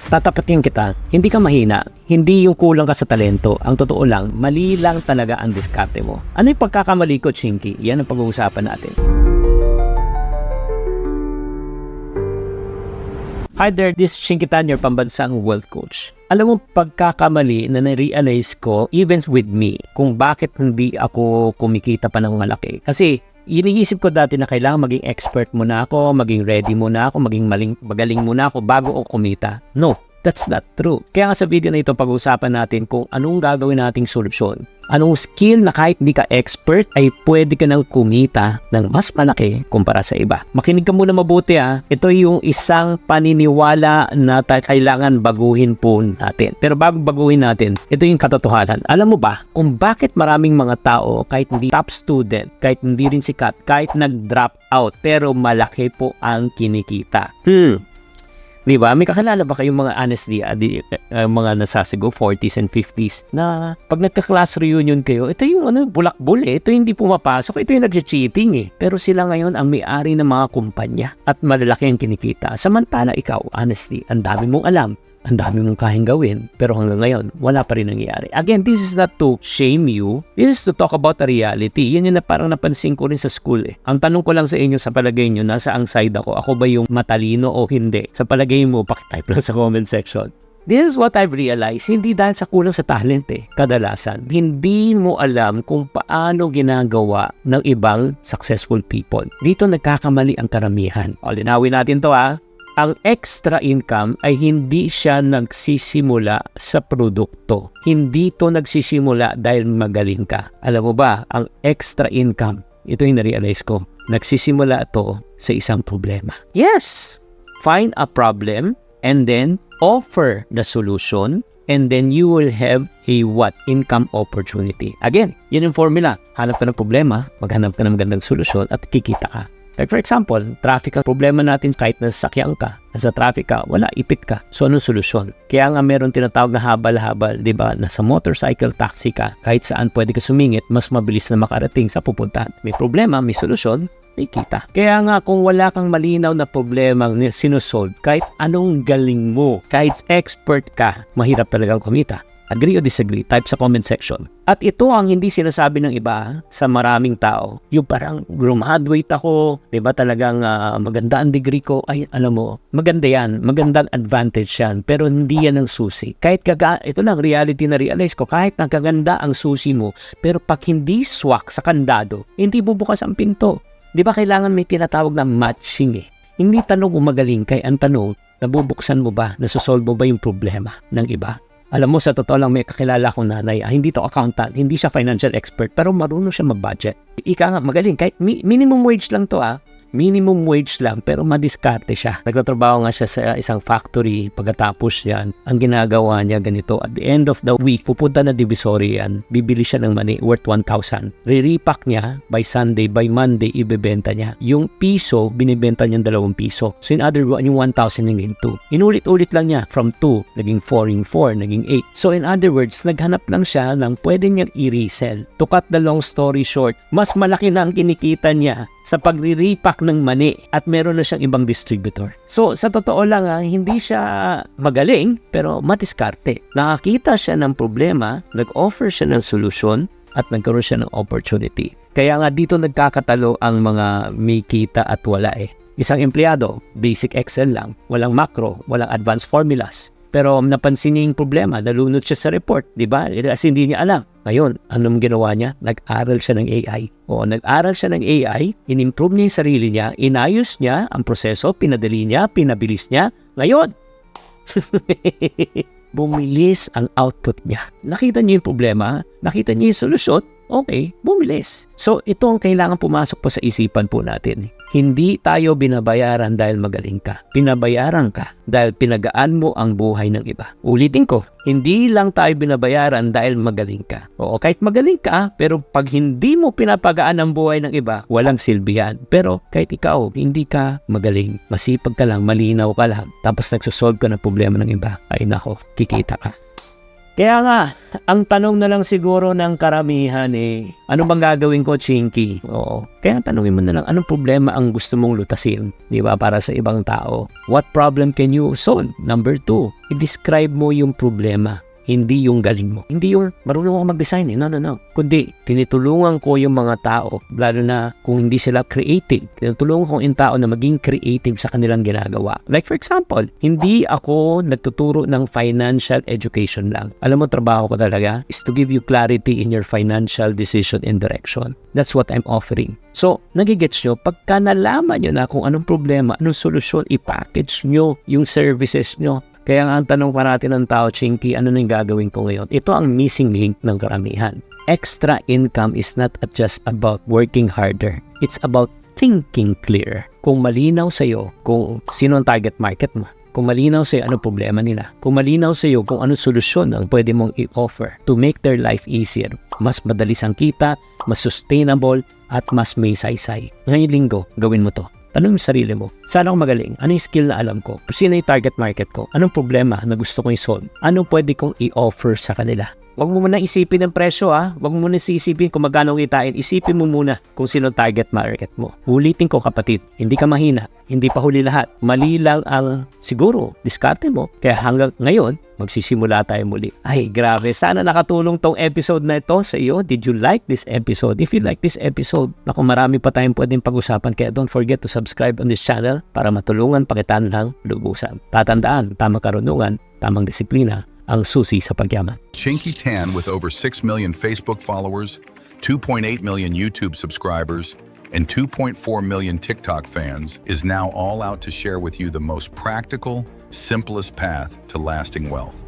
Tatapatin kita, hindi ka mahina, hindi yung kulang ka sa talento. Ang totoo lang, mali lang talaga ang diskarte mo. Ano yung pagkakamali ko, Chinky? Yan ang pag-uusapan natin. Hi there, this is Chinky Tan, your pambansang wealth coach. Alam mo, pagkakamali na na-realize ko, even with me, kung bakit hindi ako kumikita pa ng malaki. Kasi iniisip ko dati na kailangan maging expert muna ako, maging ready muna ako, maging magaling muna ako bago ako kumita. No, that's not true. Kaya nga sa video na ito, pag-uusapan natin kung anong gagawin nating solusyon. Anong skill na kahit hindi ka expert ay pwede ka nang kumita ng mas malaki kumpara sa iba. Makinig ka muna mabuti ha. Ito yung isang paniniwala na kailangan baguhin po natin. Pero bago baguhin natin, ito yung katotohanan. Alam mo ba kung bakit maraming mga tao kahit hindi top student, kahit hindi rin sikat, kahit nag-drop out, pero malaki po ang kinikita? Diba? May kakilala ba kayong mga honestly, mga nasasigo, 40s and 50s, na pag nagka-class reunion kayo, ito yung bulakbol eh. Ito yung hindi pumapasok. Ito yung nag-cheating eh. Pero sila ngayon ang may-ari ng mga kumpanya at malalaki ang kinikita. Samantala ikaw, honestly, ang dami mong alam. Ang dami mong kayang gawin, pero hanggang ngayon, wala pa rin nangyayari. Again, this is not to shame you. This is to talk about the reality. Yan yung na parang napansin ko rin sa school eh. Ang tanong ko lang sa inyo, sa palagay nyo, nasa ang side ako? Ako ba yung matalino o hindi? Sa palagay mo, pakitype lang sa comment section. This is what I've realized. Hindi dahil sa kulang sa talent eh. Kadalasan, hindi mo alam kung paano ginagawa ng ibang successful people. Dito nagkakamali ang karamihan. O, linawin natin to ha. Ang extra income ay hindi siya nagsisimula sa produkto. Hindi to nagsisimula dahil magaling ka. Alam mo ba, ang extra income, ito yung na-realize ko, nagsisimula to sa isang problema. Yes! Find a problem and then offer the solution and then you will have a income opportunity. Again, yun yung formula. Hanap ka ng problema, maghanap ka ng magandang solusyon at kikita ka. Like for example, traffic ang problema natin kahit nasasakyan ka, nasa traffic ka, wala, ipit ka. So, anong solusyon? Kaya nga meron tinatawag na habal-habal, di ba? Nasa motorcycle taxi ka, kahit saan pwede ka sumingit, mas mabilis na makarating sa pupuntahan. May problema, may solusyon, may kita. Kaya nga kung wala kang malinaw na problema sinusolve, kahit anong galing mo, kahit expert ka, mahirap talagang kumita. Agree o disagree? Type sa comment section. At ito ang hindi sinasabi ng iba sa maraming tao. Yung parang graduate ako, di ba talagang maganda ang degree ko. Ay, alam mo, maganda yan. Magandang advantage yan. Pero hindi yan ang susi. Kahit ito lang, reality na realize ko. Kahit nagkaganda ang susi mo, pero pag hindi swak sa kandado, hindi bubukas ang pinto. Di ba kailangan may tinatawag na matching eh. Hindi tanong kung magaling kay ang tanong, nabubuksan mo ba? Nasosolve mo ba yung problema ng iba? Alam mo, sa totoo lang may kakilala akong nanay, hindi to accountant, hindi siya financial expert, pero marunong siya mag-budget. Ika nga, magaling, kahit minimum wage lang to minimum wage lang, pero madiskarte siya. Nagtatrabaho nga siya sa isang factory, pagkatapos yan, ang ginagawa niya ganito, at the end of the week, pupunta na Divisoria yan, bibili siya ng money worth 1,000. Re-repack niya, by Sunday, by Monday, ibebenta niya. Yung piso, binibenta niya 2 piso. So in other words, yung 1,000 naging 2. Inulit-ulit lang niya, from 2, naging 4, yung 4, naging 8. So in other words, naghanap lang siya ng pwede niyang i-resell. To cut the long story short, mas malaki na ang kinikita niya sa pagre-repack ng mani at meron na siyang ibang distributor. So, sa totoo lang, hindi siya magaling pero madiskarte. Nakakita siya ng problema, nag-offer siya ng solusyon at nagkaroon siya ng opportunity. Kaya nga dito nagkakatalo ang mga may kita at wala eh. Isang empleyado, basic Excel lang, walang macro, walang advanced formulas. Pero napansin niya yung problema, nalunod siya sa report, di ba? Kasi hindi niya alam. Ngayon, anong ginawa niya? Nag-aral siya ng AI. Nag-aral siya ng AI, in-improve niya yung sarili niya, inayos niya ang proseso, pinadali niya, pinabilis niya. Ngayon, bumilis ang output niya. Nakita niya yung problema, nakita niya yung solusyon, okay, bumilis. So, ito ang kailangan pumasok po sa isipan po natin. Hindi tayo binabayaran dahil magaling ka. Pinabayaran ka dahil pinagaan mo ang buhay ng iba. Ulitin ko, hindi lang tayo binabayaran dahil magaling ka. Oo, kahit magaling ka, pero pag hindi mo pinapagaan ang buhay ng iba, walang silbi yan. Pero kahit ikaw, hindi ka magaling. Masipag ka lang, malinaw ka lang, tapos nagsosolve ka ng problema ng iba, ay nako, kikita ka. Kaya nga, ang tanong na lang siguro ng karamihan ano bang gagawin ko, Chinky? Oo. Kaya tanungin mo na lang, anong problema ang gusto mong lutasin? Di ba? Para sa ibang tao. What problem can you solve? Number 2, i-describe mo yung problema. Hindi yung galing mo. Hindi yung marunong ako mag-design. No. Kundi, tinutulungan ko yung mga tao, lalo na kung hindi sila creative. Tinutulungan ko yung tao na maging creative sa kanilang ginagawa. Like for example, hindi ako nagtuturo ng financial education lang. Alam mo, trabaho ko talaga is to give you clarity in your financial decision and direction. That's what I'm offering. So, nagigets nyo, pagka nalaman nyo na kung anong problema, anong solusyon, i-package nyo yung services nyo. Kaya nga ang tanong parati ng tao, Chinky, ano na yung gagawin ko ngayon? Ito ang missing link ng karamihan. Extra income is not just about working harder. It's about thinking clear. Kung malinaw sa'yo kung sino ang target market mo, kung malinaw sa'yo ano problema nila, kung malinaw sa'yo kung ano solusyon ang pwede mong i-offer to make their life easier, mas madali ang kita, mas sustainable, at mas may saysay. Ngayong linggo, gawin mo to. Tanong mo sarili mo, saan ako magaling? Ano yung skill na alam ko? Sino yung target market ko? Anong problema na gusto kong i-solve? Anong pwede kong i-offer sa kanila? Huwag mo muna isipin ang presyo Huwag mo muna isipin kung magkano kitain. Isipin mo muna kung sino target market mo. Ulitin ko kapatid, hindi ka mahina. Hindi pa huli lahat. Mali lang ang siguro, diskarte mo. Kaya hanggang ngayon, magsisimula tayo muli. Ay, grabe. Sana nakatulong tong episode na ito sa iyo. Did you like this episode? If you like this episode, naku, marami pa tayong pwedeng pag-usapan. Kaya don't forget to subscribe on this channel para matulungan pakitaan ng lubusan. Tatandaan, tamang karunungan, tamang disiplina, ang susi sa pagyaman. Chinky Tan, with over 6 million Facebook followers, 2.8 million YouTube subscribers, and 2.4 million TikTok fans, is now all out to share with you the most practical, simplest path to lasting wealth.